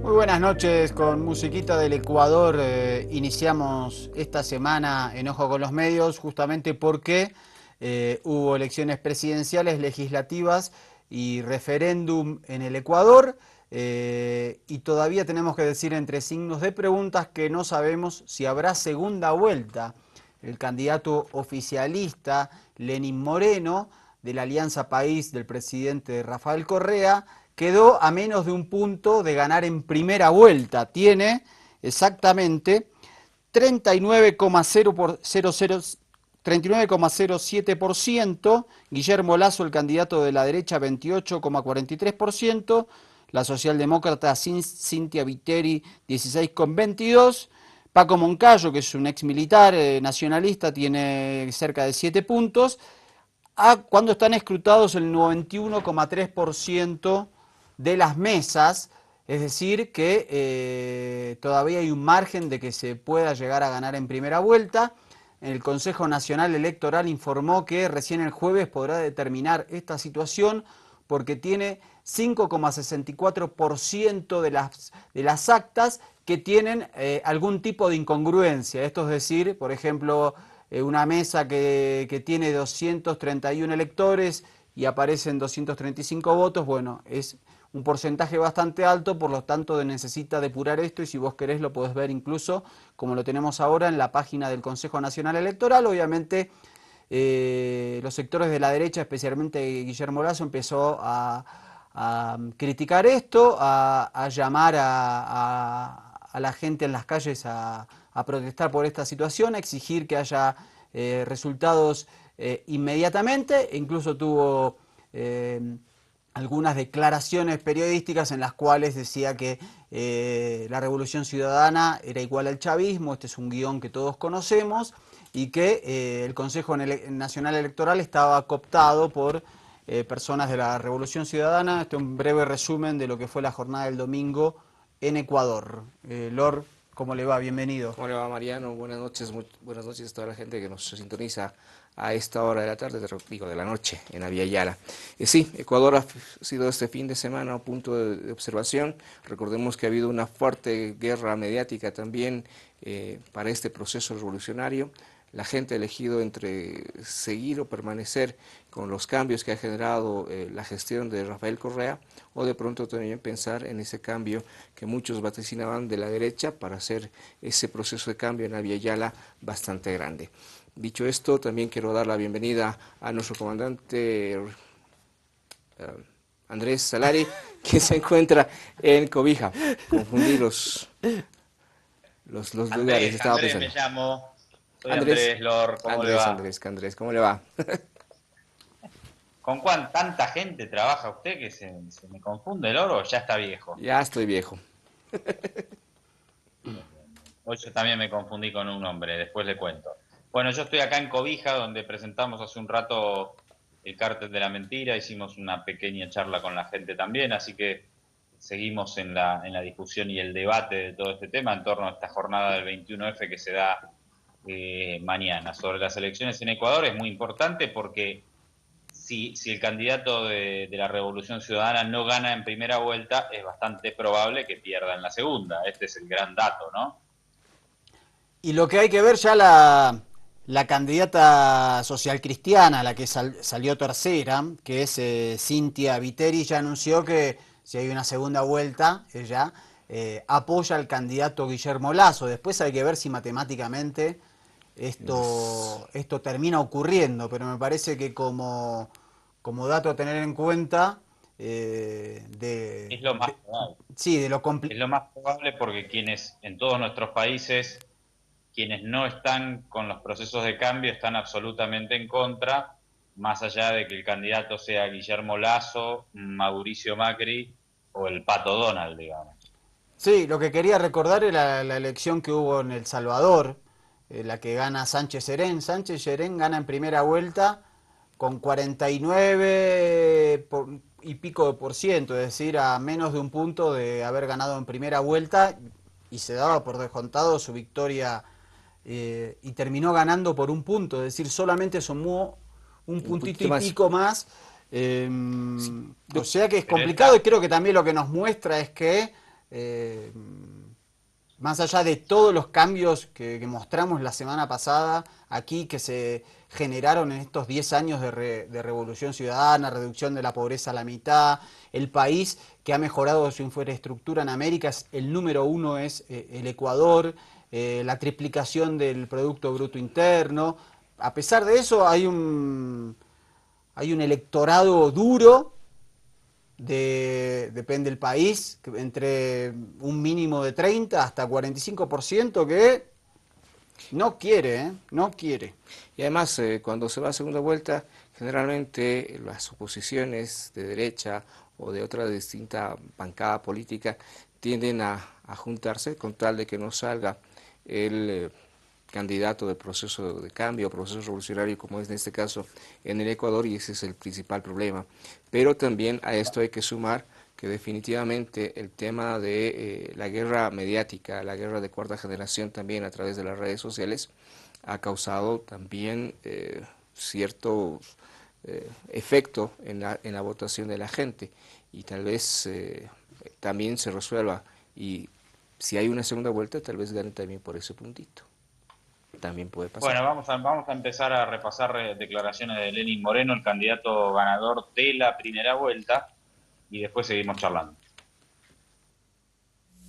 Muy buenas noches, con musiquita del Ecuador. Iniciamos esta semana en Ojo con los Medios justamente porque hubo elecciones presidenciales, legislativas y referéndum en el Ecuador, y todavía tenemos que decir entre signos de preguntas que no sabemos si habrá segunda vuelta. El candidato oficialista Lenín Moreno, de la Alianza País del presidente Rafael Correa, quedó a menos de un punto de ganar en primera vuelta. Tiene exactamente 39,07%, Guillermo Lasso, el candidato de la derecha, 28,43%, la socialdemócrata Cintia Viteri, 16,22%, Paco Moncayo, que es un ex militar nacionalista, tiene cerca de 7 puntos, cuando están escrutados el 91,3% de las mesas, es decir, que todavía hay un margen de que se pueda llegar a ganar en primera vuelta. El Consejo Nacional Electoral informó que recién el jueves podrá determinar esta situación porque tiene 5,64% de las actas que tienen algún tipo de incongruencia. Esto es decir, por ejemplo, una mesa que tiene 231 electores y aparecen 235 votos, bueno, es un porcentaje bastante alto, por lo tanto necesita depurar esto y si vos querés lo podés ver incluso como lo tenemos ahora en la página del Consejo Nacional Electoral. Obviamente los sectores de la derecha, especialmente Guillermo Lasso, empezó a criticar esto, a llamar a la gente en las calles a protestar por esta situación, a exigir que haya resultados inmediatamente. Incluso tuvo algunas declaraciones periodísticas en las cuales decía que la Revolución Ciudadana era igual al chavismo. Este es un guión que todos conocemos, y que el Consejo Nacional Electoral estaba cooptado por personas de la Revolución Ciudadana. Este es un breve resumen de lo que fue la jornada del domingo en Ecuador. Lord, ¿cómo le va? Bienvenido. ¿Cómo le va, Mariano? Buenas noches, buenas noches a toda la gente que nos sintoniza a esta hora de la tarde, digo, de la noche, en la Vía Yala. Sí, Ecuador ha sido este fin de semana un punto de observación. Recordemos que ha habido una fuerte guerra mediática también para este proceso revolucionario. La gente ha elegido entre seguir o permanecer con los cambios que ha generado la gestión de Rafael Correa, o de pronto también pensar en ese cambio que muchos vaticinaban de la derecha para hacer ese proceso de cambio en Abya Yala bastante grande. Dicho esto, también quiero dar la bienvenida a nuestro comandante Andrés Salari, que se encuentra en Cobija. Confundí los lugares, estaba Andrés me pensando. llamo. Soy Andrés, Andrés Lor, ¿cómo le va? Andrés, ¿cómo le va? ¿Con tanta gente trabaja usted que se me confunde el oro o ya está viejo? Ya estoy viejo. Hoy yo también me confundí con un hombre, después le cuento. Bueno, yo estoy acá en Cobija, donde presentamos hace un rato el Cártel de la Mentira, hicimos una pequeña charla con la gente también, así que seguimos en la discusión y el debate de todo este tema en torno a esta jornada del 21F que se da mañana. Sobre las elecciones en Ecuador es muy importante porque si el candidato de la Revolución Ciudadana no gana en primera vuelta, es bastante probable que pierda en la segunda. Este es el gran dato, ¿no? Y lo que hay que ver ya la candidata social cristiana, la que salió tercera, que es Cintia Viteri, ya anunció que si hay una segunda vuelta, ella apoya al candidato Guillermo Lasso. Después hay que ver si matemáticamente esto termina ocurriendo, pero me parece que como dato a tener en cuenta, Es lo más probable. sí, de lo Es complicado. lo más probable porque quienes en todos nuestros países, quienes no están con los procesos de cambio, están absolutamente en contra, más allá de que el candidato sea Guillermo Lasso, Mauricio Macri o el Pato Donald, digamos. Sí, lo que quería recordar era la elección que hubo en El Salvador, la que gana Sánchez Serén. Sánchez Serén gana en primera vuelta con 49 y pico de por ciento, es decir, a menos de un punto de haber ganado en primera vuelta, y se daba por descontado su victoria, y terminó ganando por un punto, es decir, solamente sumó un Un puntito poquito y más. pico más. Sí, O sea que es Pero complicado, y esta, creo que también lo que nos muestra es que eh, más allá de todos los cambios que mostramos la semana pasada aquí, que se generaron en estos 10 años de revolución ciudadana, reducción de la pobreza a la mitad, el país que ha mejorado su infraestructura en América, el número uno es el Ecuador, la triplicación del Producto Bruto Interno. A pesar de eso hay un electorado duro, depende del país, entre un mínimo de 30 hasta 45% que no quiere, no quiere. Y además, cuando se va a segunda vuelta, generalmente las oposiciones de derecha o de otra distinta bancada política tienden a juntarse con tal de que no salga el candidato de proceso de cambio, proceso revolucionario, como es en este caso en el Ecuador, y ese es el principal problema. Pero también a esto hay que sumar que definitivamente el tema de la guerra mediática, la guerra de cuarta generación también a través de las redes sociales, ha causado también cierto efecto en la votación de la gente, y tal vez también se resuelva, y si hay una segunda vuelta tal vez gane también por ese puntito. También puede pasar. Bueno, vamos a empezar a repasar declaraciones de Lenín Moreno, el candidato ganador de la primera vuelta, y después seguimos charlando.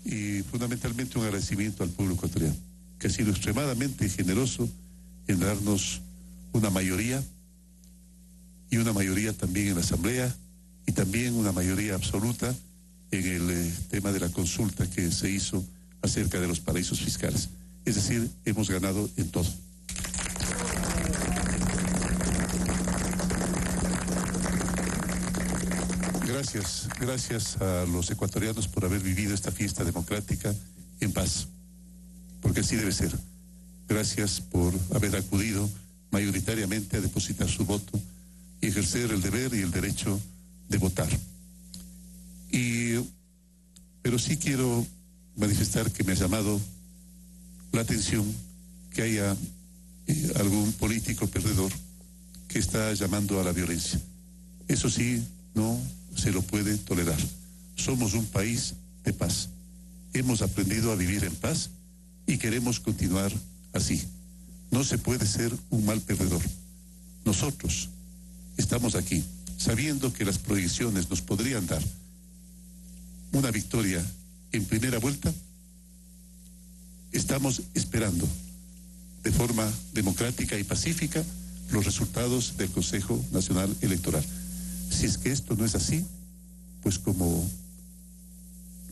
Y fundamentalmente un agradecimiento al pueblo ecuatoriano, que ha sido extremadamente generoso en darnos una mayoría, y una mayoría también en la Asamblea, y también una mayoría absoluta en el tema de la consulta que se hizo acerca de los paraísos fiscales. Es decir, hemos ganado en todo. Gracias a los ecuatorianos por haber vivido esta fiesta democrática en paz, porque así debe ser. Gracias por haber acudido mayoritariamente a depositar su voto y ejercer el deber y el derecho de votar. Pero sí quiero manifestar que me ha llamado la atención que haya algún político perdedor que está llamando a la violencia. Eso sí, no se lo puede tolerar. Somos un país de paz. Hemos aprendido a vivir en paz y queremos continuar así. No se puede ser un mal perdedor. Nosotros estamos aquí sabiendo que las proyecciones nos podrían dar una victoria en primera vuelta. Estamos esperando de forma democrática y pacífica los resultados del Consejo Nacional Electoral. Si es que esto no es así, pues como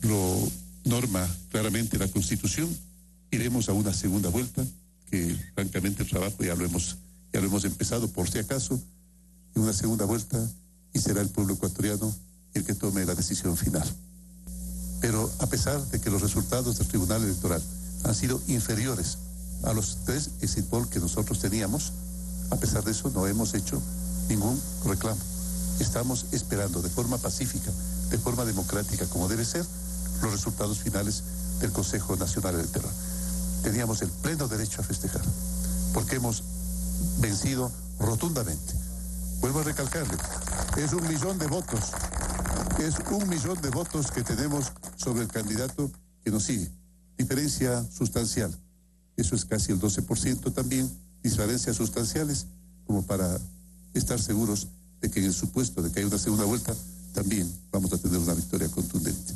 lo norma claramente la Constitución, iremos a una segunda vuelta, que francamente el trabajo ya lo hemos empezado por si acaso, en una segunda vuelta, y será el pueblo ecuatoriano el que tome la decisión final. Pero a pesar de que los resultados del Tribunal Electoral han sido inferiores a los 3 exit poll que nosotros teníamos, a pesar de eso no hemos hecho ningún reclamo. Estamos esperando de forma pacífica, de forma democrática, como debe ser, los resultados finales del Consejo Nacional Electoral. Teníamos el pleno derecho a festejar, porque hemos vencido rotundamente. Vuelvo a recalcarle, es 1 millón de votos. Es 1 millón de votos que tenemos sobre el candidato que nos sigue. Diferencia sustancial. Eso es casi el 12% también. Diferencias sustanciales como para estar seguros de que en el supuesto de que haya una segunda vuelta también vamos a tener una victoria contundente.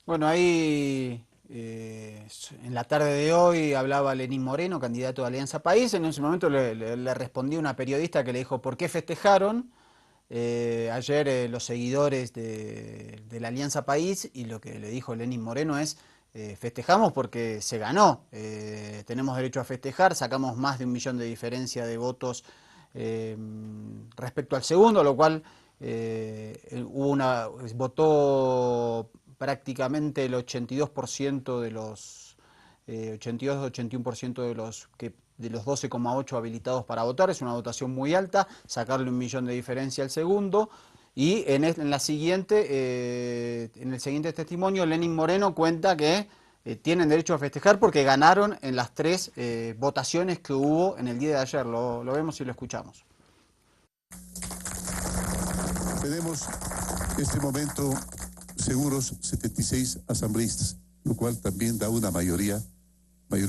Bueno, ahí en la tarde de hoy hablaba Lenín Moreno, candidato de Alianza País. En ese momento le respondí a una periodista que le dijo ¿por qué festejaron? Ayer los seguidores de la Alianza País, y lo que le dijo Lenín Moreno es festejamos porque se ganó, tenemos derecho a festejar, sacamos más de 1 millón de diferencia de votos respecto al segundo, lo cual votó prácticamente el 82% de los 82-81% de los 12,8 habilitados para votar. Es una votación muy alta, sacarle 1 millón de diferencia al segundo. Y en el siguiente testimonio, Lenín Moreno cuenta que tienen derecho a festejar porque ganaron en las 3 votaciones que hubo en el día de ayer. Lo vemos y lo escuchamos. Tenemos este momento seguros 76 asambleístas, lo cual también da una mayoría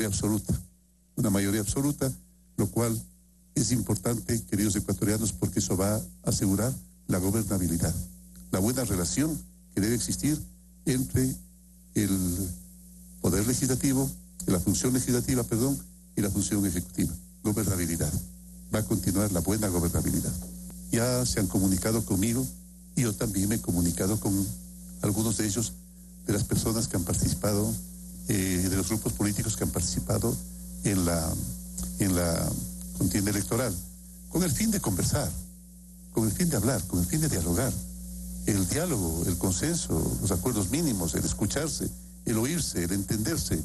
absoluta. Una mayoría absoluta, lo cual es importante, queridos ecuatorianos, porque eso va a asegurar la gobernabilidad, la buena relación que debe existir entre el poder legislativo, la función legislativa, perdón, y la función ejecutiva. Gobernabilidad. Va a continuar la buena gobernabilidad. Ya se han comunicado conmigo y yo también me he comunicado con algunos de ellos, de las personas que han participado, de los grupos políticos que han participado en la contienda electoral, con el fin de conversar, con el fin de hablar, con el fin de dialogar. El diálogo, el consenso, los acuerdos mínimos, el escucharse, el oírse, el entenderse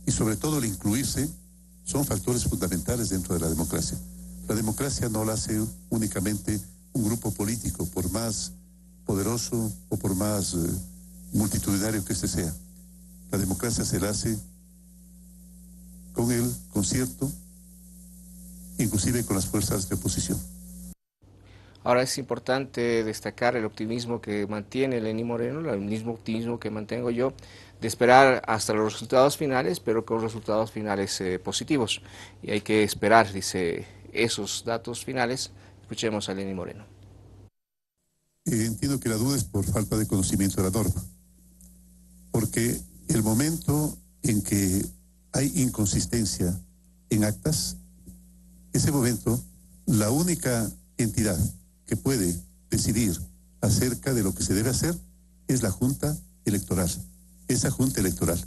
y sobre todo el incluirse son factores fundamentales dentro de la democracia. La democracia no la hace únicamente un grupo político, por más poderoso o por más multitudinario que este sea. La democracia se la hace con el concierto, inclusive con las fuerzas de oposición. Ahora es importante destacar el optimismo que mantiene Lenín Moreno, el mismo optimismo que mantengo yo, de esperar hasta los resultados finales, pero con resultados finales positivos. Y hay que esperar, dice, esos datos finales. Escuchemos a Lenín Moreno. Entiendo que la duda es por falta de conocimiento de la norma, porque el momento en que hay inconsistencia en actas, ese momento, la única entidad que puede decidir acerca de lo que se debe hacer es la Junta Electoral. Esa Junta Electoral.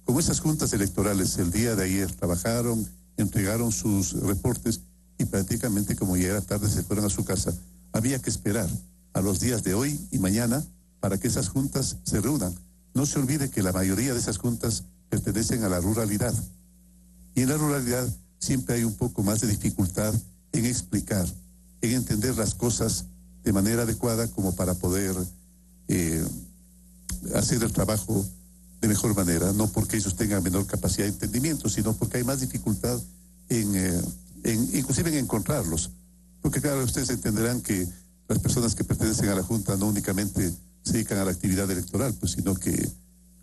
Como esas juntas electorales el día de ayer trabajaron, entregaron sus reportes y prácticamente como ya era tarde se fueron a su casa, había que esperar a los días de hoy y mañana para que esas juntas se reúnan. No se olvide que la mayoría de esas juntas pertenecen a la ruralidad. Y en la ruralidad siempre hay un poco más de dificultad en explicar, en entender las cosas de manera adecuada como para poder hacer el trabajo de mejor manera, no porque ellos tengan menor capacidad de entendimiento, sino porque hay más dificultad inclusive en encontrarlos. Porque claro, ustedes entenderán que las personas que pertenecen a la Junta no únicamente se dedican a la actividad electoral, pues, sino que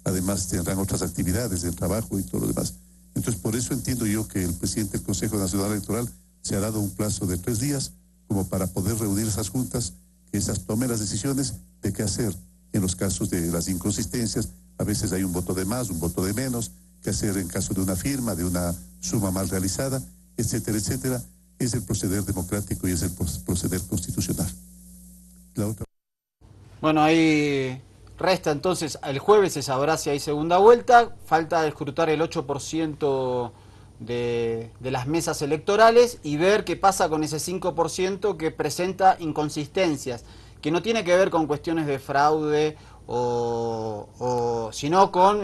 además tendrán otras actividades de trabajo y todo lo demás. Entonces, por eso entiendo yo que el presidente del Consejo Nacional Electoral se ha dado un plazo de 3 días como para poder reunir esas juntas, que esas tomen las decisiones de qué hacer en los casos de las inconsistencias. A veces hay un voto de más, un voto de menos, qué hacer en caso de una firma, de una suma mal realizada, etcétera, etcétera. Es el proceder democrático y es el proceder constitucional. La otra. Bueno, ahí resta entonces, el jueves se sabrá si hay segunda vuelta, falta escrutar el 8% de las mesas electorales y ver qué pasa con ese 5% que presenta inconsistencias, que no tiene que ver con cuestiones de fraude sino con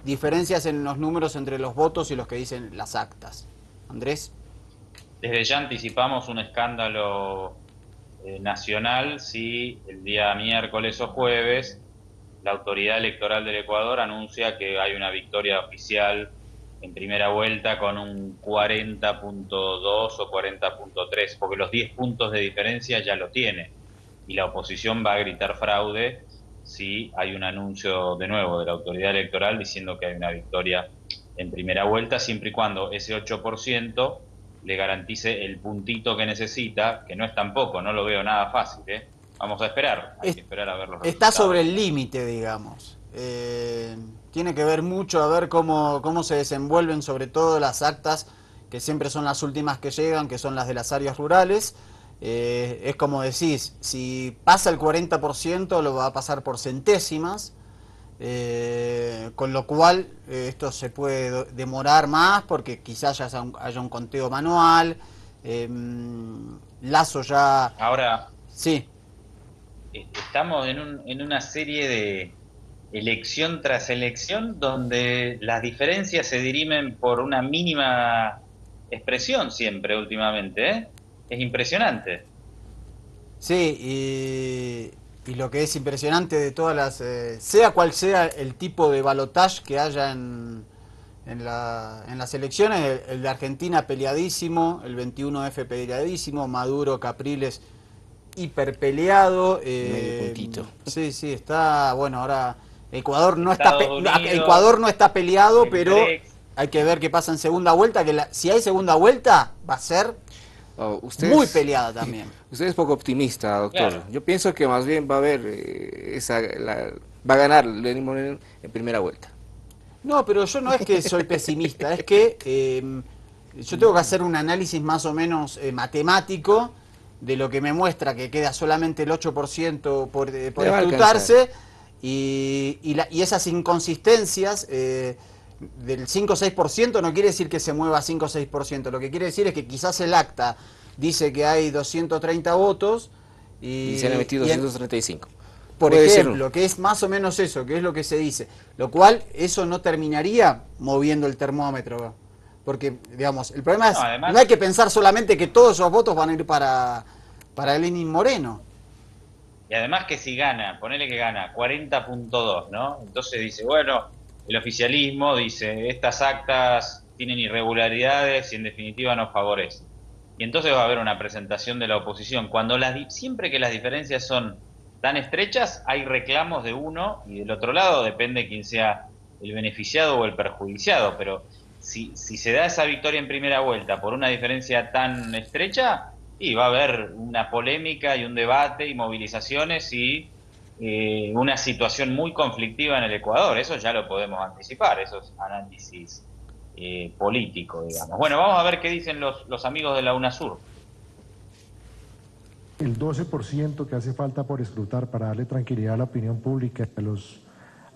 diferencias en los números entre los votos y los que dicen las actas. Andrés. Desde ya anticipamos un escándalo nacional si el día miércoles o jueves la Autoridad Electoral del Ecuador anuncia que hay una victoria oficial en primera vuelta con un 40.2 o 40.3, porque los 10 puntos de diferencia ya lo tiene y la oposición va a gritar fraude si hay un anuncio de nuevo de la Autoridad Electoral diciendo que hay una victoria en primera vuelta, siempre y cuando ese 8% le garantice el puntito que necesita, que no es tampoco, no lo veo nada fácil, ¿eh? Vamos a esperar, hay que esperar a ver los resultados. Está sobre el límite, digamos. Tiene que ver mucho a ver cómo se desenvuelven, sobre todo las actas, que siempre son las últimas que llegan, que son las de las áreas rurales. Es como decís, si pasa el 40%, lo va a pasar por centésimas. Con lo cual esto se puede demorar más porque quizás ya haya un conteo manual. Lasso ya... Ahora, sí, estamos en una serie de elección tras elección donde las diferencias se dirimen por una mínima expresión siempre últimamente, ¿eh? Es impresionante. sí, y lo que es impresionante de todas las... sea cual sea el tipo de balotaje que haya en las elecciones, el de Argentina peleadísimo, el 21F peleadísimo, Maduro, Capriles hiperpeleado. Medio puntito. Sí, sí, está, bueno, ahora Ecuador no Estados Unidos, Ecuador no está peleado, el pero Brexit. hay que ver qué pasa en segunda vuelta, que si hay segunda vuelta va a ser muy peleada también. Usted es poco optimista, doctor. Claro. Yo pienso que más bien va a haber va a ganar Lenín Moreno en primera vuelta. No, pero yo no es que soy pesimista, es que yo tengo que hacer un análisis más o menos matemático de lo que me muestra que queda solamente el 8% por Le va a escrutarse y esas inconsistencias del 5 o 6% no quiere decir que se mueva 5 o 6%, lo que quiere decir es que quizás el acta dice que hay 230 votos Y se han metido 235. por Puede ser ejemplo, que es más o menos eso, que es lo que se dice. Lo cual, eso no terminaría moviendo el termómetro. Porque, digamos, el problema es, No, además, no hay que pensar solamente que todos esos votos van a ir para Lenín Moreno. y además que si gana, ponele que gana 40.2, ¿no? Entonces dice, bueno, el oficialismo dice, estas actas tienen irregularidades y en definitiva nos favorecen. Y entonces va a haber una presentación de la oposición. Siempre que las diferencias son tan estrechas, hay reclamos de uno y del otro lado, depende quién sea el beneficiado o el perjudiciado. Pero si se da esa victoria en primera vuelta por una diferencia tan estrecha, y va a haber una polémica y un debate y movilizaciones y una situación muy conflictiva en el Ecuador. Eso ya lo podemos anticipar, eso es análisis político, digamos. Bueno, vamos a ver qué dicen los amigos de la UNASUR. El 12% que hace falta por escrutar para darle tranquilidad a la opinión pública y a los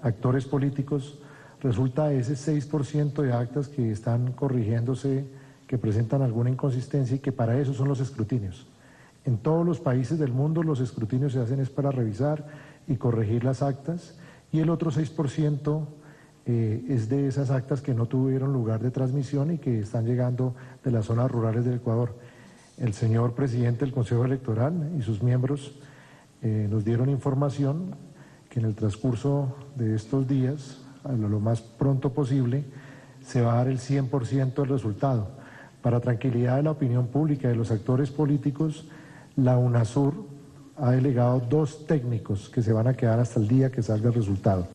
actores políticos resulta ese 6% de actas que están corrigiéndose, que presentan alguna inconsistencia y que para eso son los escrutinios. En todos los países del mundo los escrutinios se hacen es para revisar y corregir las actas, y el otro 6% es de esas actas que no tuvieron lugar de transmisión y que están llegando de las zonas rurales del Ecuador. El señor presidente del Consejo Electoral y sus miembros nos dieron información que en el transcurso de estos días, a lo más pronto posible, se va a dar el 100% del resultado. Para tranquilidad de la opinión pública y de los actores políticos, la UNASUR ha delegado 2 técnicos que se van a quedar hasta el día que salga el resultado.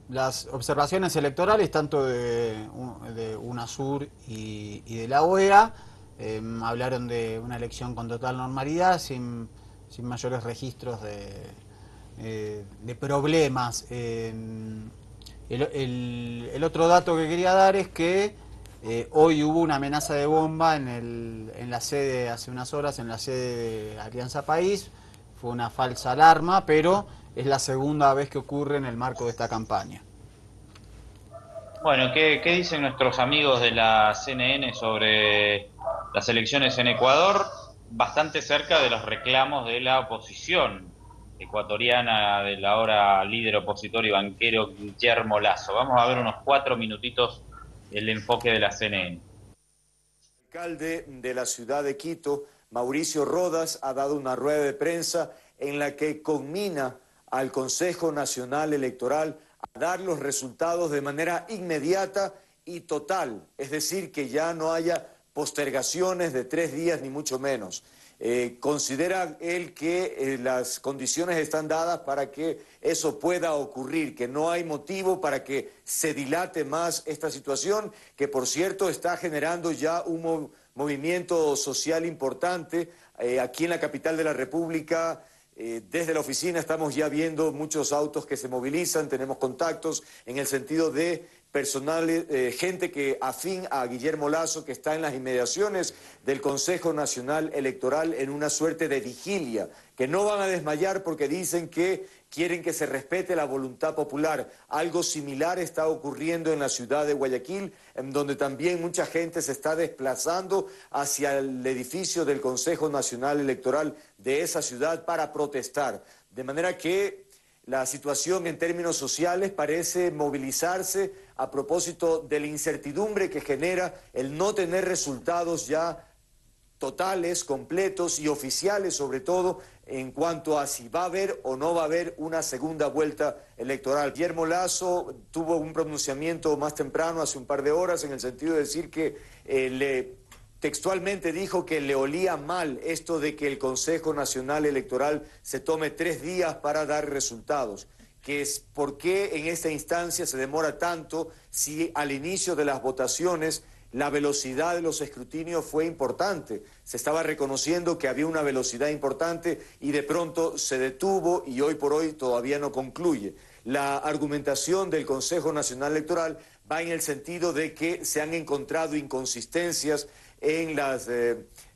Las observaciones electorales, tanto de UNASUR y de la OEA, hablaron de una elección con total normalidad, sin mayores registros de problemas. El otro dato que quería dar es que hoy hubo una amenaza de bomba en la sede, hace unas horas, en la sede de Alianza País. Fue una falsa alarma, pero es la segunda vez que ocurre en el marco de esta campaña. Bueno, ¿qué dicen nuestros amigos de la CNN sobre las elecciones en Ecuador? Bastante cerca de los reclamos de la oposición ecuatoriana, del ahora líder opositor y banquero Guillermo Lasso. Vamos a ver unos 4 minutitos el enfoque de la CNN. El alcalde de la ciudad de Quito, Mauricio Rodas, ha dado una rueda de prensa en la que conmina al Consejo Nacional Electoral a dar los resultados de manera inmediata y total, es decir, que ya no haya postergaciones de 3 días ni mucho menos. Considera él que las condiciones están dadas para que eso pueda ocurrir, que no hay motivo para que se dilate más esta situación, que por cierto está generando ya un movimiento social importante. Aquí en la capital de la República, desde la oficina estamos ya viendo muchos autos que se movilizan, tenemos contactos en el sentido de personal, gente que afín a Guillermo Lasso, que está en las inmediaciones del Consejo Nacional Electoral en una suerte de vigilia, que no van a desmayar porque dicen que quieren que se respete la voluntad popular. Algo similar está ocurriendo en la ciudad de Guayaquil, en donde también mucha gente se está desplazando hacia el edificio del Consejo Nacional Electoral de esa ciudad para protestar. De manera que la situación en términos sociales parece movilizarse a propósito de la incertidumbre que genera el no tener resultados ya totales, completos y oficiales, sobre todo en cuanto a si va a haber o no va a haber una segunda vuelta electoral. Guillermo Lasso tuvo un pronunciamiento más temprano, hace un par de horas, en el sentido de decir que le textualmente dijo que le olía mal esto de que el Consejo Nacional Electoral se tome 3 días para dar resultados, que es por qué en esta instancia se demora tanto si al inicio de las votaciones la velocidad de los escrutinios fue importante. Se estaba reconociendo que había una velocidad importante y de pronto se detuvo y hoy por hoy todavía no concluye. La argumentación del Consejo Nacional Electoral va en el sentido de que se han encontrado inconsistencias en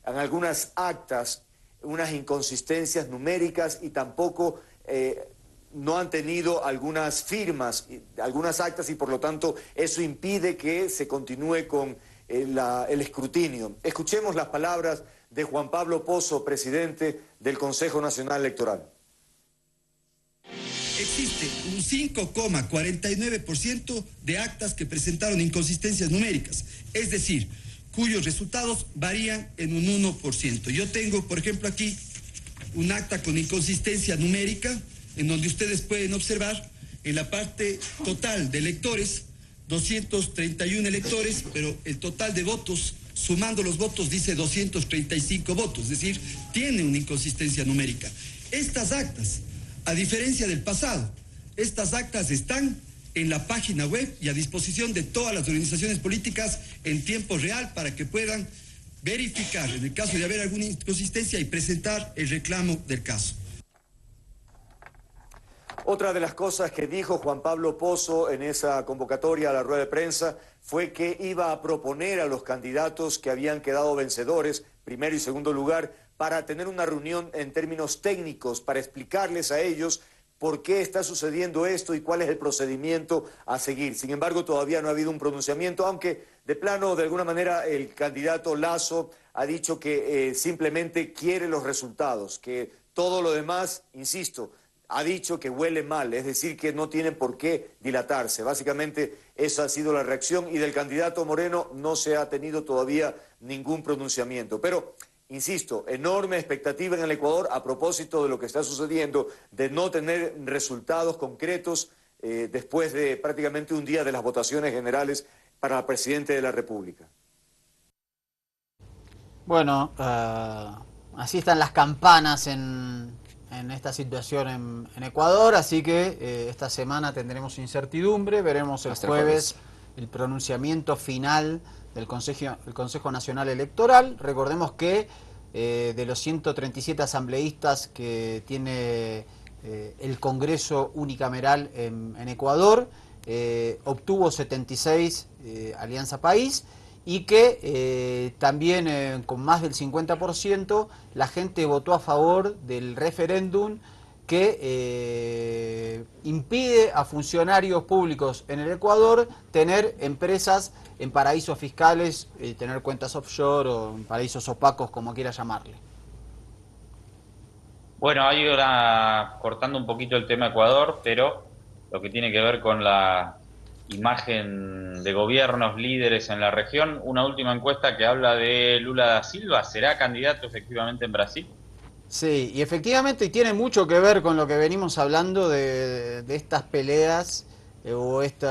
algunas actas, unas inconsistencias numéricas y tampoco no han tenido algunas firmas, algunas actas y por lo tanto eso impide que se continúe con el escrutinio. Escuchemos las palabras de Juan Pablo Pozo, presidente del Consejo Nacional Electoral. Existe un 5,49% de actas que presentaron inconsistencias numéricas, es decir, cuyos resultados varían en un 1%. Yo tengo, por ejemplo, aquí un acta con inconsistencia numérica, en donde ustedes pueden observar en la parte total de electores, 231 electores, pero el total de votos, sumando los votos, dice 235 votos, es decir, tiene una inconsistencia numérica. Estas actas, a diferencia del pasado, estas actas están en la página web y a disposición de todas las organizaciones políticas en tiempo real para que puedan verificar en el caso de haber alguna inconsistencia y presentar el reclamo del caso. Otra de las cosas que dijo Juan Pablo Pozo en esa convocatoria a la rueda de prensa fue que iba a proponer a los candidatos que habían quedado vencedores, primero y segundo lugar, para tener una reunión en términos técnicos, para explicarles a ellos por qué está sucediendo esto y cuál es el procedimiento a seguir. Sin embargo, todavía no ha habido un pronunciamiento, aunque de plano, de alguna manera, el candidato Lasso ha dicho que simplemente quiere los resultados, que todo lo demás, insisto, ha dicho que huele mal, es decir, que no tienen por qué dilatarse. Básicamente esa ha sido la reacción y del candidato Moreno no se ha tenido todavía ningún pronunciamiento. Pero, insisto, enorme expectativa en el Ecuador a propósito de lo que está sucediendo, de no tener resultados concretos después de prácticamente un día de las votaciones generales para el presidente de la República. Bueno, así están las campanas en esta situación en Ecuador, así que esta semana tendremos incertidumbre, veremos el jueves el pronunciamiento final del Consejo Nacional Electoral. Recordemos que de los 137 asambleístas que tiene el Congreso unicameral en Ecuador, obtuvo 76 Alianza País, y que también con más del 50% la gente votó a favor del referéndum que impide a funcionarios públicos en el Ecuador tener empresas en paraísos fiscales, tener cuentas offshore o en paraísos opacos, como quiera llamarle. Bueno, ahí ahora cortando un poquito el tema Ecuador, pero lo que tiene que ver con la imagen de gobiernos líderes en la región, una última encuesta que habla de Lula da Silva. ¿Será candidato efectivamente en Brasil? Sí, y efectivamente tiene mucho que ver con lo que venimos hablando de estas peleas o este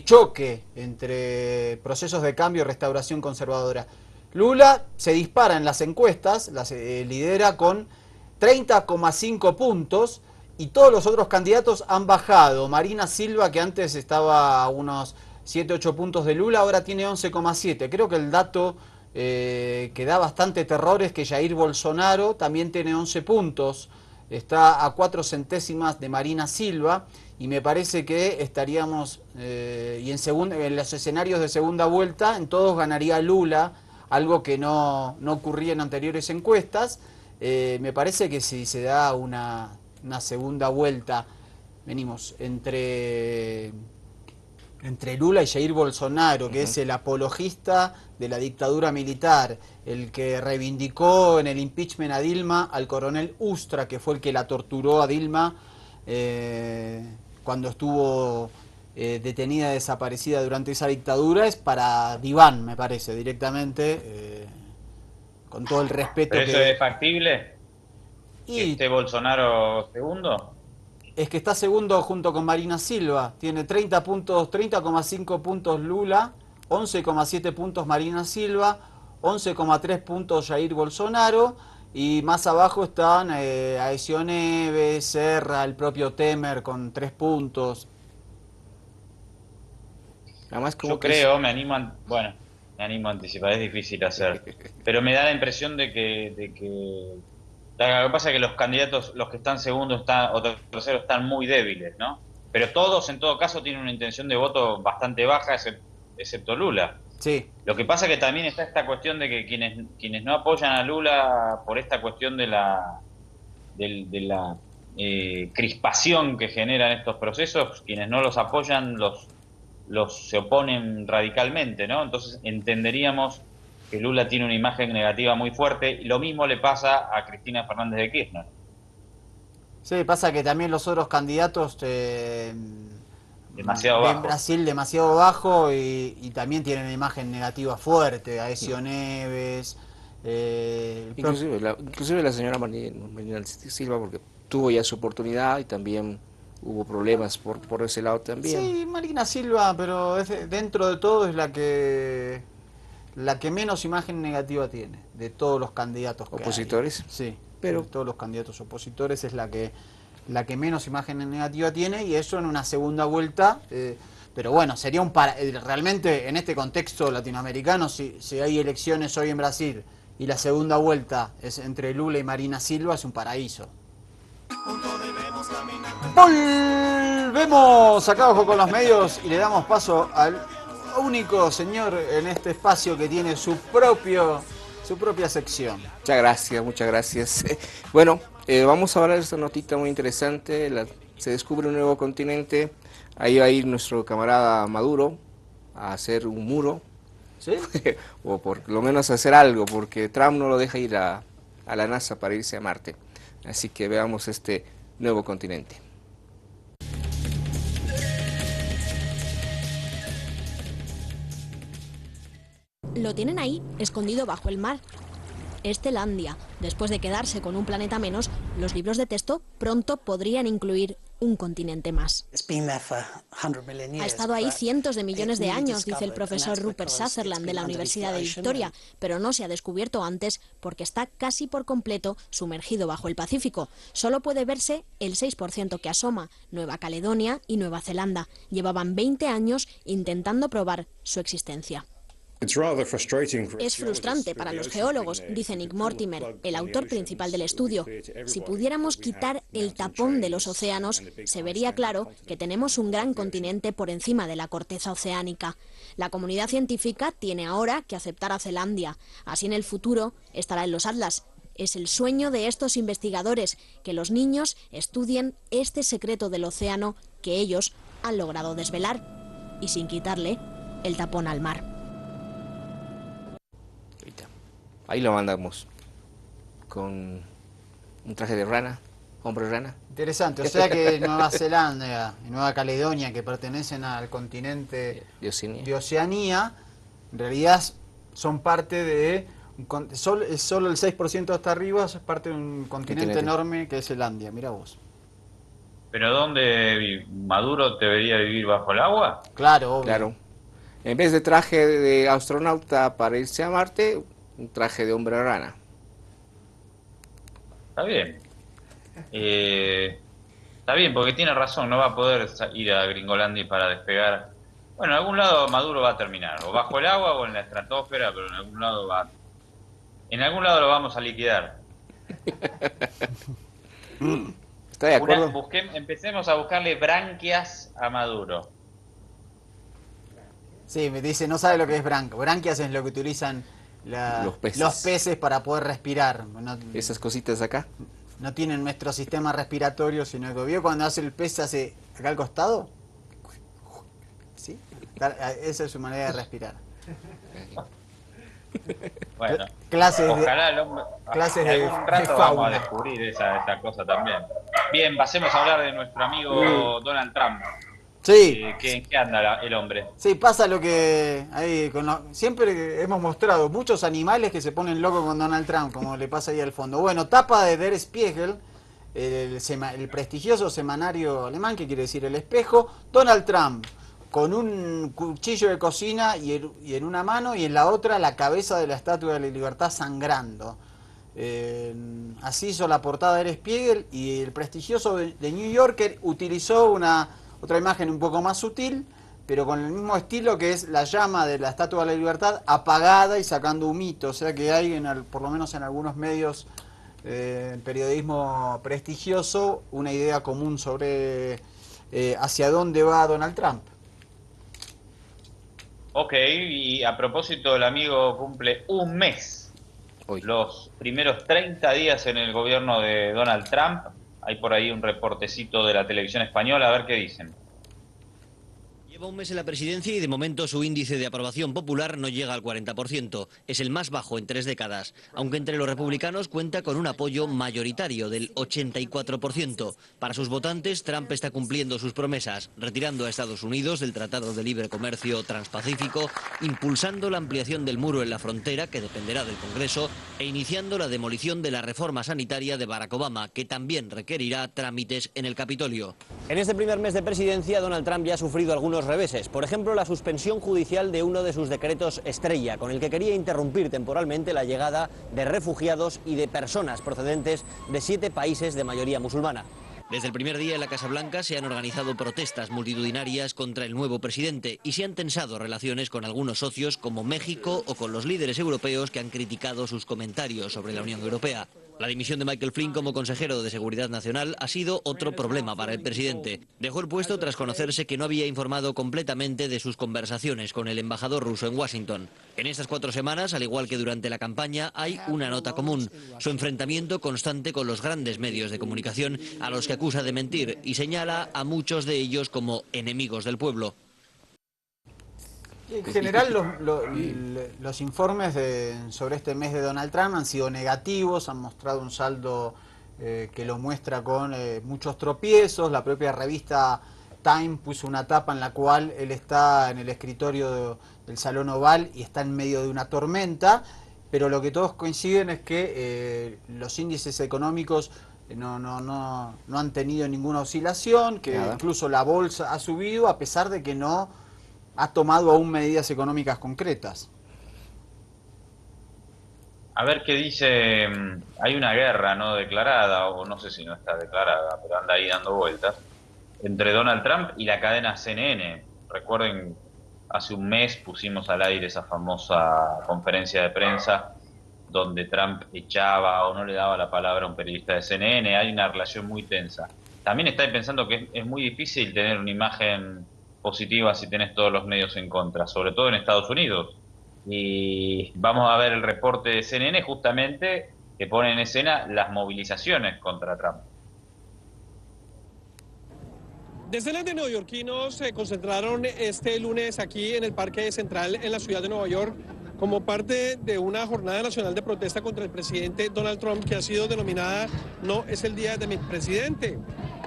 choque entre procesos de cambio y restauración conservadora. Lula se dispara en las encuestas, lidera con 30,5 puntos, y todos los otros candidatos han bajado. Marina Silva, que antes estaba a unos 7-8 puntos de Lula, ahora tiene 11,7. Creo que el dato que da bastante terror es que Jair Bolsonaro también tiene 11 puntos. Está a 4 centésimas de Marina Silva, y me parece que estaríamos, y en los escenarios de segunda vuelta, en todos ganaría Lula, algo que no ocurría en anteriores encuestas. Me parece que si se da una segunda vuelta, venimos entre Lula y Jair Bolsonaro, que es el apologista de la dictadura militar, el que reivindicó en el impeachment a Dilma al coronel Ustra, que fue el que la torturó a Dilma cuando estuvo detenida, desaparecida durante esa dictadura, es para diván, me parece, directamente, con todo el respeto. ¿Pero eso es factible? ¿Que esté Bolsonaro segundo? Es que está segundo junto con Marina Silva. Tiene 30 puntos, 30,5 puntos Lula, 11,7 puntos Marina Silva, 11,3 puntos Jair Bolsonaro, y más abajo están Aécio Neves, Serra, el propio Temer con 3 puntos. Además, como Yo creo, bueno, me animo a anticipar, es difícil hacer, pero me da la impresión de que lo que pasa es que los candidatos, los que están segundos o terceros, están muy débiles, ¿no? Pero todos, en todo caso, tienen una intención de voto bastante baja, excepto Lula. Sí. Lo que pasa es que también está esta cuestión de que quienes no apoyan a Lula por esta cuestión de la crispación que generan estos procesos, quienes no los apoyan se oponen radicalmente, ¿no? Entonces entenderíamos que Lula tiene una imagen negativa muy fuerte, y lo mismo le pasa a Cristina Fernández de Kirchner. Sí, pasa que también los otros candidatos Demasiado ven bajo. Brasil demasiado bajo y también tienen una imagen negativa fuerte. Aécio Neves. Inclusive la señora Marina Silva, porque tuvo ya su oportunidad y también hubo problemas por ese lado también. Sí, Marina Silva, pero dentro de todo es la que menos imagen negativa tiene de todos los candidatos que ¿Opositores? hay. Sí, pero de todos los candidatos opositores es la que menos imagen negativa tiene, y eso en una segunda vuelta. Pero bueno, sería realmente en este contexto latinoamericano, si hay elecciones hoy en Brasil y la segunda vuelta es entre Lula y Marina Silva, es un paraíso. Volvemos acá abajo con los medios y le damos paso al único señor en este espacio que tiene su propia sección. Muchas gracias. Bueno, vamos a hablar de esta notita muy interesante. Se descubre un nuevo continente. Ahí va a ir nuestro camarada Maduro a hacer un muro. ¿Sí? O por lo menos a hacer algo, porque Trump no lo deja ir a la NASA para irse a Marte. Así que veamos este nuevo continente. Lo tienen ahí, escondido bajo el mar. Estelandia. Después de quedarse con un planeta menos, los libros de texto pronto podrían incluir un continente más. Ha estado ahí cientos de millones de años, dice el profesor Rupert Sutherland de la Universidad de Victoria, pero no se ha descubierto antes porque está casi por completo sumergido bajo el Pacífico. Solo puede verse el 6% que asoma. Nueva Caledonia y Nueva Zelanda llevaban 20 años intentando probar su existencia. Es frustrante para los geólogos, dice Nick Mortimer, el autor principal del estudio. Si pudiéramos quitar el tapón de los océanos, se vería claro que tenemos un gran continente por encima de la corteza oceánica. La comunidad científica tiene ahora que aceptar a Zelandia. Así en el futuro estará en los atlas. Es el sueño de estos investigadores, que los niños estudien este secreto del océano que ellos han logrado desvelar, y sin quitarle el tapón al mar. Ahí lo mandamos con un traje de rana, hombre rana. Interesante, o sea que Nueva Zelanda y Nueva Caledonia, que pertenecen al continente de Oceanía, en realidad son parte de solo el 6% hasta arriba, es parte de un continente enorme que es Zelandia. Mira vos. ¿Pero dónde Maduro debería vivir bajo el agua? Claro, obvio. Claro. En vez de traje de astronauta para irse a Marte, un traje de hombre rana. Está bien. Está bien, porque tiene razón, no va a poder ir a Gringolandia para despegar. Bueno, en algún lado Maduro va a terminar, o bajo el agua o en la estratosfera, pero en algún lado lo vamos a liquidar. ¿Está de acuerdo? Empecemos a buscarle branquias a Maduro. Sí, me dice, no sabe lo que es branquias. Branquias es lo que utilizan los peces para poder respirar. Esas cositas acá. No tienen nuestro sistema respiratorio, sino que vio cuando hace el pez, hace acá al costado. ¿Sí? Esa es su manera de respirar. Bueno, ojalá algún rato vamos a descubrir esa cosa también. Bien, pasemos a hablar de nuestro amigo Donald Trump. Sí. ¿Qué anda el hombre? Sí, pasa lo que ahí siempre hemos mostrado muchos animales que se ponen locos con Donald Trump, como le pasa ahí al fondo. Bueno, tapa de Der Spiegel, el prestigioso semanario alemán, que quiere decir El Espejo. Donald Trump, con un cuchillo de cocina y en una mano y en la otra la cabeza de la Estatua de la Libertad sangrando. Así hizo la portada de Der Spiegel, y el prestigioso de New Yorker utilizó otra imagen un poco más sutil, pero con el mismo estilo, que es la llama de la Estatua de la Libertad apagada y sacando humito. O sea que hay, por lo menos en algunos medios, periodismo prestigioso, una idea común sobre hacia dónde va Donald Trump. Ok, y a propósito, el amigo cumple un mes. Hoy. Los primeros 30 días en el gobierno de Donald Trump. Hay por ahí un reportecito de la televisión española, a ver qué dicen. Lleva un mes en la presidencia y de momento su índice de aprobación popular no llega al 40%. Es el más bajo en 3 décadas, aunque entre los republicanos cuenta con un apoyo mayoritario del 84%. Para sus votantes, Trump está cumpliendo sus promesas, retirando a Estados Unidos del Tratado de Libre Comercio Transpacífico, impulsando la ampliación del muro en la frontera, que dependerá del Congreso, e iniciando la demolición de la reforma sanitaria de Barack Obama, que también requerirá trámites en el Capitolio. En este primer mes de presidencia, Donald Trump ya ha sufrido algunos reveses. Por ejemplo, la suspensión judicial de uno de sus decretos estrella, con el que quería interrumpir temporalmente la llegada de refugiados y de personas procedentes de 7 países de mayoría musulmana. Desde el primer día en la Casa Blanca se han organizado protestas multitudinarias contra el nuevo presidente y se han tensado relaciones con algunos socios como México o con los líderes europeos que han criticado sus comentarios sobre la Unión Europea. La dimisión de Michael Flynn como consejero de Seguridad Nacional ha sido otro problema para el presidente. Dejó el puesto tras conocerse que no había informado completamente de sus conversaciones con el embajador ruso en Washington. En estas 4 semanas, al igual que durante la campaña, hay una nota común: su enfrentamiento constante con los grandes medios de comunicación, a los que acusa de mentir y señala a muchos de ellos como enemigos del pueblo. En general, los informes sobre este mes de Donald Trump han sido negativos, han mostrado un saldo que lo muestra con muchos tropiezos. La propia revista Time puso una tapa en la cual él está en el escritorio del Salón Oval y está en medio de una tormenta, pero lo que todos coinciden es que los índices económicos no han tenido ninguna oscilación, que incluso la bolsa ha subido a pesar de que no ha tomado aún medidas económicas concretas. A ver qué dice. Hay una guerra no declarada, o no sé si no está declarada, pero anda ahí dando vueltas, entre Donald Trump y la cadena CNN. Recuerden, hace un mes pusimos al aire esa famosa conferencia de prensa donde Trump echaba o no le daba la palabra a un periodista de CNN. Hay una relación muy tensa. También estáis pensando que es muy difícil tener una imagen positiva si tenés todos los medios en contra, sobre todo en Estados Unidos. Y vamos a ver el reporte de CNN justamente que pone en escena las movilizaciones contra Trump. Decenas de neoyorquinos se concentraron este lunes aquí en el Parque Central en la ciudad de Nueva York como parte de una jornada nacional de protesta contra el presidente Donald Trump, que ha sido denominada No es el día de mi presidente.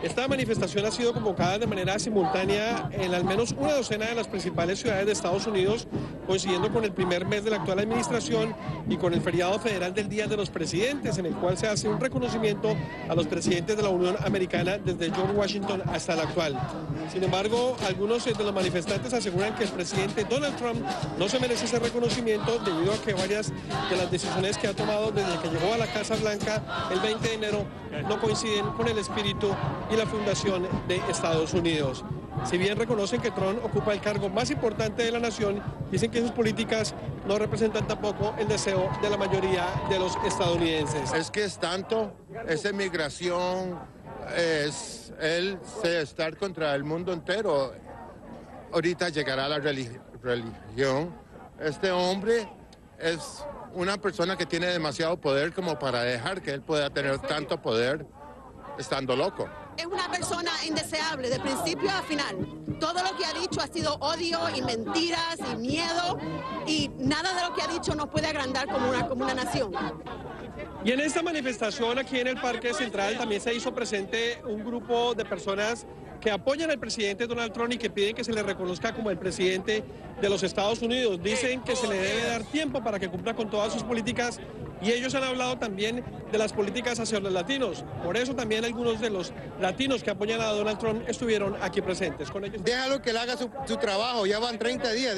Esta manifestación ha sido convocada de manera simultánea en al menos una docena de las principales ciudades de Estados Unidos, coincidiendo con el primer mes de la actual administración y con el feriado federal del Día de los Presidentes, en el cual se hace un reconocimiento a los presidentes de la Unión Americana desde George Washington hasta el actual. Sin embargo, algunos de los manifestantes aseguran que el presidente Donald Trump no se merece ese reconocimiento debido a que varias de las decisiones que ha tomado desde que llegó a la Casa Blanca el 20 de enero no coinciden con el espíritu y la fundación de Estados Unidos. Si bien reconocen que Trump ocupa el cargo más importante de la nación, dicen que sus políticas no representan tampoco el deseo de la mayoría de los estadounidenses. Es que es tanto, esa migración, es él estar contra el mundo entero. Ahorita llegará la religión. Este hombre es una persona que tiene demasiado poder como para dejar que él pueda tener tanto poder estando loco. Es una persona indeseable de principio a final. Todo lo que ha dicho ha sido odio y mentiras y miedo, y nada de lo que ha dicho nos puede agrandar como una nación. Y en esta manifestación aquí en el Parque Central también se hizo presente un grupo de personas que apoyan al presidente Donald Trump y que piden que se le reconozca como el presidente de los Estados Unidos. Dicen que se le debe dar tiempo para que cumpla con todas sus políticas Y ellos han hablado también de las políticas hacia los latinos. Por eso también algunos de los latinos que apoyan a Donald Trump estuvieron aquí presentes con ellos. Déjalo que él haga su trabajo, ya van 30 días,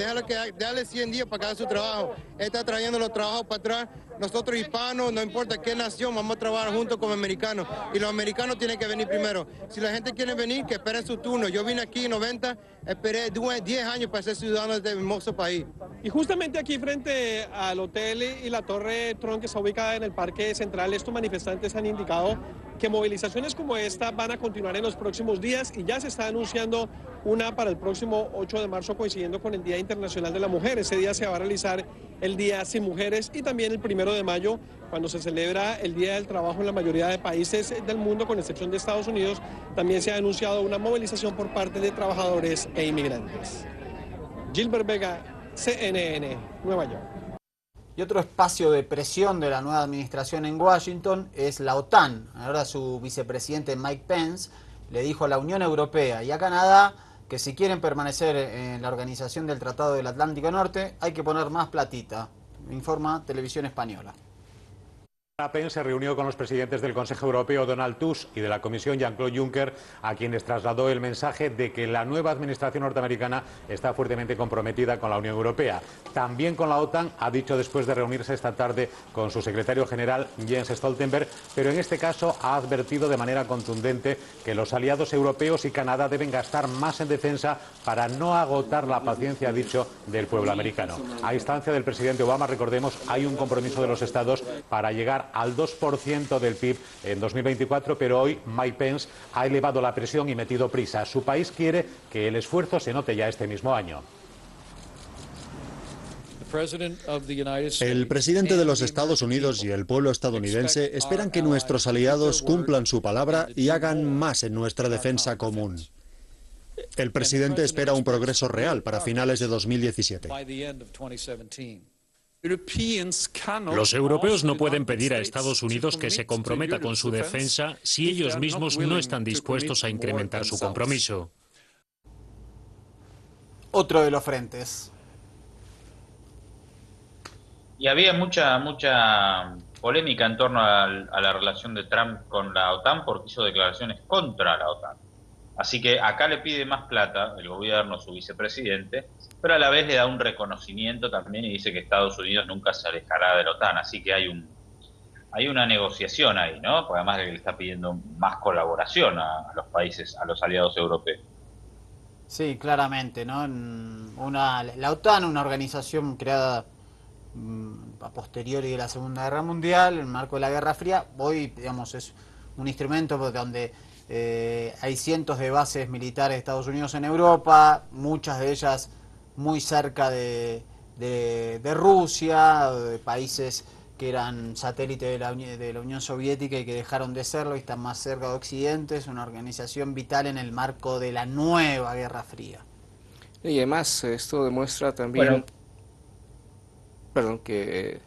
dale 100 días para que haga su trabajo. Él está trayendo los trabajos para atrás. Nosotros hispanos, no importa qué nación, vamos a trabajar juntos como americanos. Y los americanos tienen que venir primero. Si la gente quiere venir, que esperen su turno. Yo vine aquí en 90, esperé 10 años para ser ciudadano de este hermoso país. Y justamente aquí frente al hotel y la torre Trump, que está ubicada en el Parque Central, estos manifestantes han indicado que movilizaciones como esta van a continuar en los próximos días y ya se está anunciando una para el próximo 8 de marzo coincidiendo con el Día Internacional de la Mujer. Ese día se va a realizar el Día Sin Mujeres y también el 1 de mayo, cuando se celebra el Día del Trabajo en la mayoría de países del mundo, con excepción de Estados Unidos, también se ha anunciado una movilización por parte de trabajadores e inmigrantes. Gilbert Vega, CNN, Nueva York. Y otro espacio de presión de la nueva administración en Washington es la OTAN. Ahora su vicepresidente Mike Pence le dijo a la Unión Europea y a Canadá que si quieren permanecer en la organización del Tratado del Atlántico Norte hay que poner más platita, informa Televisión Española. Pence se reunió con los presidentes del Consejo Europeo Donald Tusk y de la Comisión Jean-Claude Juncker, a quienes trasladó el mensaje de que la nueva administración norteamericana está fuertemente comprometida con la Unión Europea. También con la OTAN, ha dicho después de reunirse esta tarde con su secretario general Jens Stoltenberg, pero en este caso ha advertido de manera contundente que los aliados europeos y Canadá deben gastar más en defensa para no agotar la paciencia, ha dicho, del pueblo americano. A instancia del presidente Obama, recordemos, hay un compromiso de los estados para llegar al 2% del PIB en 2024, pero hoy Mike Pence ha elevado la presión y metido prisa. Su país quiere que el esfuerzo se note ya este mismo año. El presidente de los Estados Unidos y el pueblo estadounidense esperan que nuestros aliados cumplan su palabra y hagan más en nuestra defensa común. El presidente espera un progreso real para finales de 2017. Los europeos no pueden pedir a Estados Unidos que se comprometa con su defensa si ellos mismos no están dispuestos a incrementar su compromiso. Otro de los frentes. Y había mucha polémica en torno a la relación de Trump con la OTAN porque hizo declaraciones contra la OTAN. Así que acá le pide más plata el gobierno, su vicepresidente, pero a la vez le da un reconocimiento también y dice que Estados Unidos nunca se alejará de la OTAN. Así que hay una negociación ahí, ¿no? Porque además le está pidiendo más colaboración a los países, a los aliados europeos. Sí, claramente, ¿no? La OTAN, una organización creada a posteriori de la Segunda Guerra Mundial, en el marco de la Guerra Fría, hoy, digamos, es un instrumento donde hay cientos de bases militares de Estados Unidos en Europa, muchas de ellas muy cerca de Rusia, de países que eran satélites de la Unión Soviética y que dejaron de serlo y están más cerca de Occidente. Es una organización vital en el marco de la nueva Guerra Fría. Y además esto demuestra también, que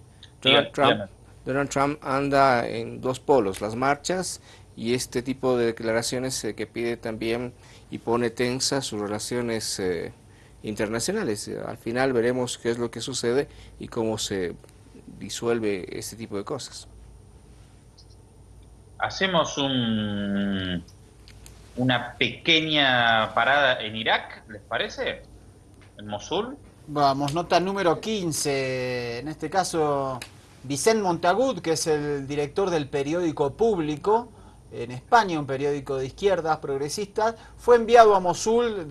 Donald Trump anda en dos polos, las marchas y este tipo de declaraciones que pide también y pone tensas sus relaciones internacionales. Al final veremos qué es lo que sucede y cómo se disuelve este tipo de cosas. Hacemos una pequeña parada en Irak, ¿les parece? En Mosul. Vamos, nota número 15, en este caso Vicent Montagut, que es el director del periódico Público en España, un periódico de izquierdas progresistas, fue enviado a Mosul,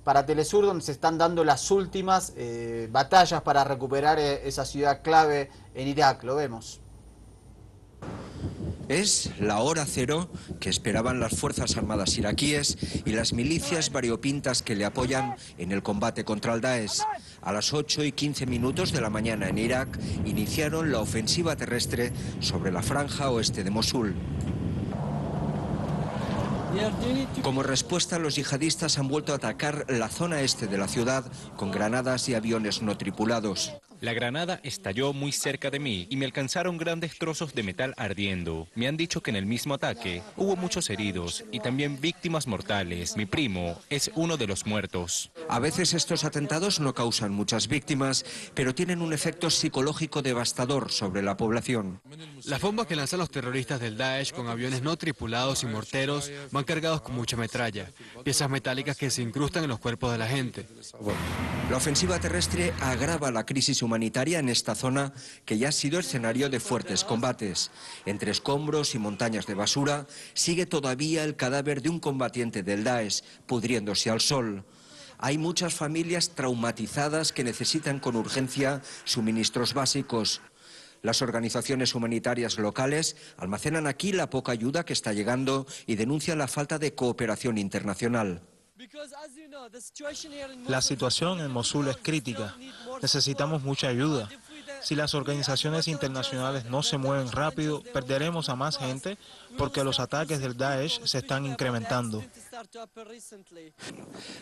para Telesur, donde se están dando las últimas batallas para recuperar esa ciudad clave en Irak. Lo vemos. Es la hora cero que esperaban las Fuerzas Armadas iraquíes y las milicias variopintas que le apoyan en el combate contra el Daesh. A las 8:15 de la mañana en Irak iniciaron la ofensiva terrestre sobre la franja oeste de Mosul. Como respuesta, los yihadistas han vuelto a atacar la zona este de la ciudad con granadas y aviones no tripulados. La granada estalló muy cerca de mí y me alcanzaron grandes trozos de metal ardiendo. Me han dicho que en el mismo ataque hubo muchos heridos y también víctimas mortales. Mi primo es uno de los muertos. A veces estos atentados no causan muchas víctimas, pero tienen un efecto psicológico devastador sobre la población. Las bombas que lanzan los terroristas del Daesh con aviones no tripulados y morteros van cargados con mucha metralla, piezas metálicas que se incrustan en los cuerpos de la gente. La ofensiva terrestre agrava la crisis humanitaria en esta zona que ya ha sido escenario de fuertes combates. Entre escombros y montañas de basura sigue todavía el cadáver de un combatiente del Daesh pudriéndose al sol. Hay muchas familias traumatizadas que necesitan con urgencia suministros básicos. Las organizaciones humanitarias locales almacenan aquí la poca ayuda que está llegando y denuncian la falta de cooperación internacional. La situación en Mosul es crítica. Necesitamos mucha ayuda. Si las organizaciones internacionales no se mueven rápido, perderemos a más gente porque los ataques del Daesh se están incrementando.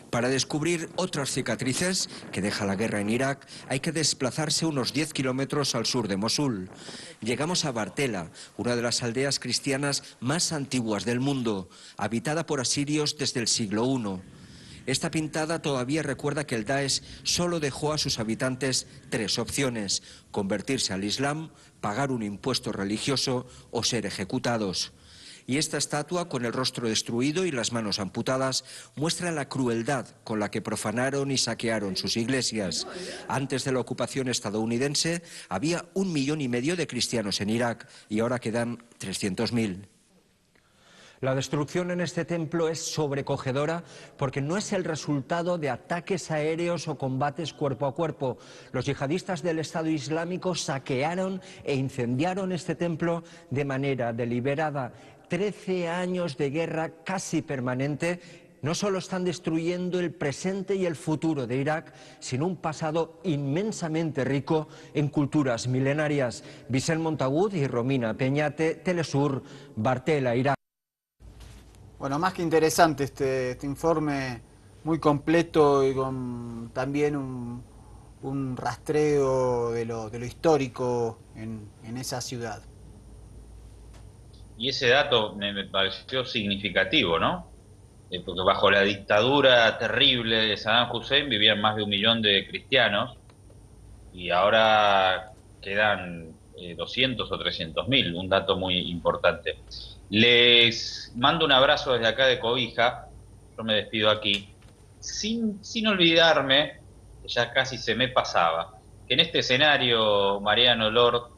Para descubrir otras cicatrices que deja la guerra en Irak, hay que desplazarse unos 10 kilómetros al sur de Mosul. Llegamos a Bartela, una de las aldeas cristianas más antiguas del mundo, habitada por asirios desde el siglo I. Esta pintada todavía recuerda que el Daesh solo dejó a sus habitantes 3 opciones: convertirse al Islam, pagar un impuesto religioso o ser ejecutados. Y esta estatua, con el rostro destruido y las manos amputadas, muestra la crueldad con la que profanaron y saquearon sus iglesias. Antes de la ocupación estadounidense había 1,5 millones de cristianos en Irak y ahora quedan 300.000. La destrucción en este templo es sobrecogedora porque no es el resultado de ataques aéreos o combates cuerpo a cuerpo. Los yihadistas del Estado Islámico saquearon e incendiaron este templo de manera deliberada. 13 años de guerra casi permanente no solo están destruyendo el presente y el futuro de Irak, sino un pasado inmensamente rico en culturas milenarias. Vicent Montagut y Romina Peñate, Telesur, Bartela, Irak. Bueno, más que interesante este informe, muy completo y con también un rastreo de lo histórico en esa ciudad. Y ese dato me pareció significativo, ¿no? Porque bajo la dictadura terrible de Saddam Hussein vivían más de 1 millón de cristianos y ahora quedan 200 o 300.000, un dato muy importante. Les mando un abrazo desde acá de Cobija, yo me despido aquí, sin olvidarme, ya casi se me pasaba, que en este escenario, Mariano Lord,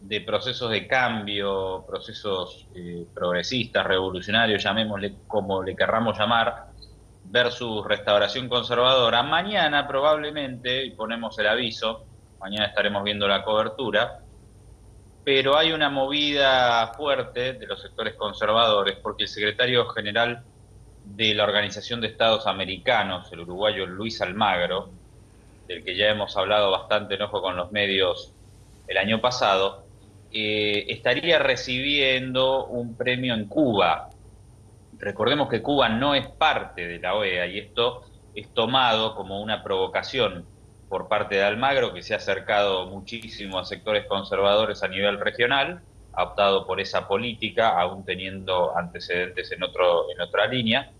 de procesos de cambio, procesos progresistas, revolucionarios, llamémosle como le querramos llamar, versus restauración conservadora, mañana probablemente, y ponemos el aviso, mañana estaremos viendo la cobertura, pero hay una movida fuerte de los sectores conservadores porque el secretario general de la Organización de Estados Americanos, el uruguayo Luis Almagro, del que ya hemos hablado bastante en Ojo con los Medios el año pasado, estaría recibiendo un premio en Cuba. Recordemos que Cuba no es parte de la OEA y esto es tomado como una provocación por parte de Almagro, que se ha acercado muchísimo a sectores conservadores a nivel regional, ha optado por esa política, aún teniendo antecedentes en otra línea.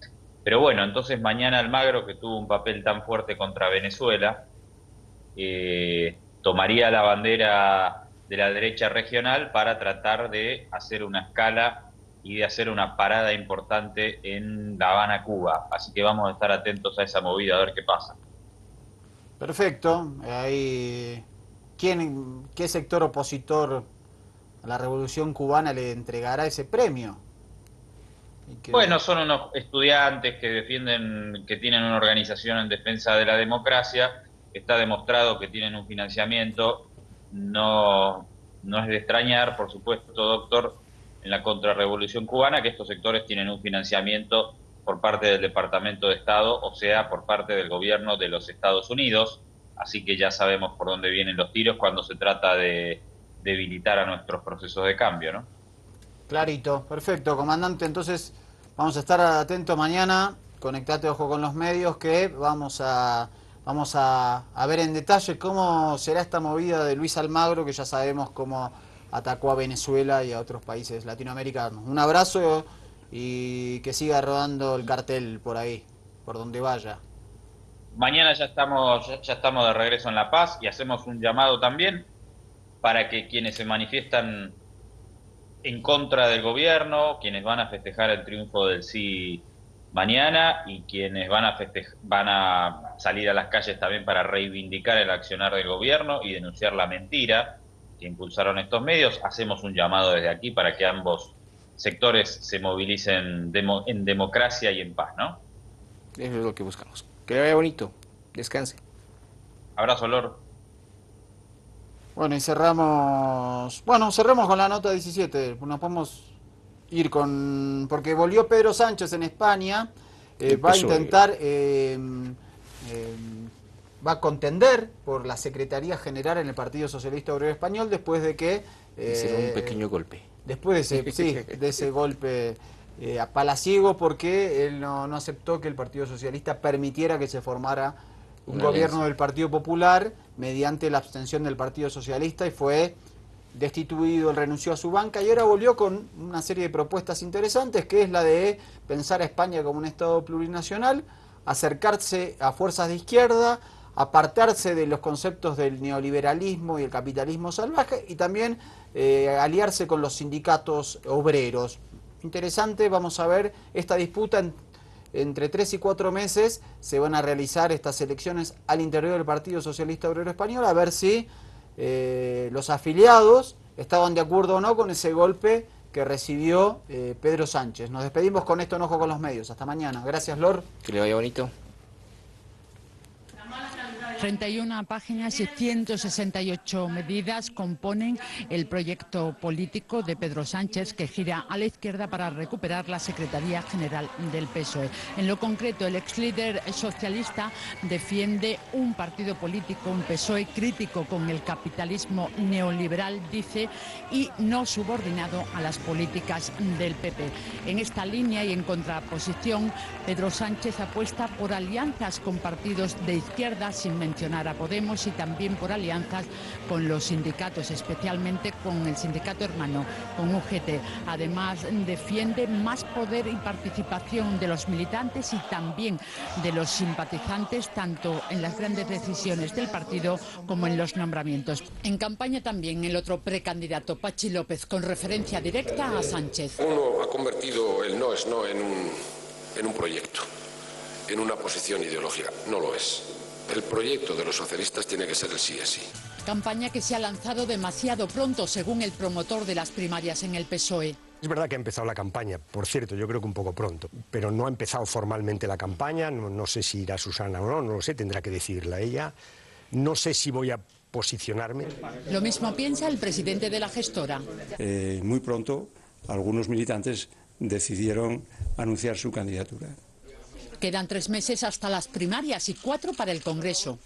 Pero bueno, entonces mañana Almagro, que tuvo un papel tan fuerte contra Venezuela, tomaría la bandera de la derecha regional para tratar de hacer una escala y de hacer una parada importante en La Habana, Cuba. Así que vamos a estar atentos a esa movida, a ver qué pasa. Perfecto. Ahí, ¿qué sector opositor a la Revolución Cubana le entregará ese premio? Bueno, son unos estudiantes que defienden, que tienen una organización en defensa de la democracia. Está demostrado que tienen un financiamiento. No es de extrañar, por supuesto, doctor, en la contrarrevolución cubana, que estos sectores tienen un financiamiento por parte del Departamento de Estado, o sea, por parte del gobierno de los Estados Unidos, así que ya sabemos por dónde vienen los tiros cuando se trata de debilitar a nuestros procesos de cambio, ¿no? Clarito, perfecto, comandante, entonces vamos a estar atentos mañana, conectate Ojo con los Medios, que vamos a vamos a ver en detalle cómo será esta movida de Luis Almagro, que ya sabemos cómo atacó a Venezuela y a otros países latinoamericanos. Un abrazo y que siga rodando el cartel por ahí, por donde vaya. Mañana ya estamos de regreso en La Paz y hacemos un llamado también para que quienes se manifiestan en contra del gobierno, quienes van a festejar el triunfo del sí mañana y quienes van a salir a las calles también para reivindicar el accionar del gobierno y denunciar la mentira que impulsaron estos medios, hacemos un llamado desde aquí para que ambos sectores se movilicen en democracia y en paz, ¿no? Eso es lo que buscamos. Que le vaya bonito. Descanse. Abrazo, Lord. Bueno, y cerramos con la nota 17. Nos podemos ir con... Porque volvió Pedro Sánchez en España. Va a intentar... va a contender por la Secretaría General en el Partido Socialista Obrero Español después de que... hicieron un pequeño golpe. Después de ese golpe a palaciego, porque él no aceptó que el Partido Socialista permitiera que se formara un gobierno del Partido Popular mediante la abstención del Partido Socialista, y fue destituido, él renunció a su banca y ahora volvió con una serie de propuestas interesantes, que es la de pensar a España como un Estado plurinacional, acercarse a fuerzas de izquierda, apartarse de los conceptos del neoliberalismo y el capitalismo salvaje, y también aliarse con los sindicatos obreros. Interesante, vamos a ver esta disputa. Entre 3 y 4 meses se van a realizar estas elecciones al interior del Partido Socialista Obrero Español, a ver si los afiliados estaban de acuerdo o no con ese golpe que recibió Pedro Sánchez. Nos despedimos con esto, Enojo con los Medios. Hasta mañana. Gracias, Lord. Que le vaya bonito. 31 páginas y 168 medidas componen el proyecto político de Pedro Sánchez, que gira a la izquierda para recuperar la Secretaría General del PSOE. En lo concreto, el ex líder socialista defiende un partido político, un PSOE crítico con el capitalismo neoliberal, dice, y no subordinado a las políticas del PP. En esta línea y en contraposición, Pedro Sánchez apuesta por alianzas con partidos de izquierda, sin mencionar a Podemos, y también por alianzas con los sindicatos, especialmente con el sindicato hermano, con UGT. Además, defiende más poder y participación de los militantes y también de los simpatizantes, tanto en las grandes decisiones del partido como en los nombramientos. En campaña también el otro precandidato, Pachi López, con referencia directa a Sánchez. Uno ha convertido el no es no en un proyecto, en una posición ideológica. No lo es. El proyecto de los socialistas tiene que ser el sí es sí. Campaña que se ha lanzado demasiado pronto, según el promotor de las primarias en el PSOE. Es verdad que ha empezado la campaña, por cierto, yo creo que un poco pronto, pero no ha empezado formalmente la campaña, no sé si irá Susana o no lo sé, tendrá que decidirla ella, no sé si voy a posicionarme. Lo mismo piensa el presidente de la gestora. Muy pronto algunos militantes decidieron anunciar su candidatura. Quedan 3 meses hasta las primarias y 4 para el Congreso.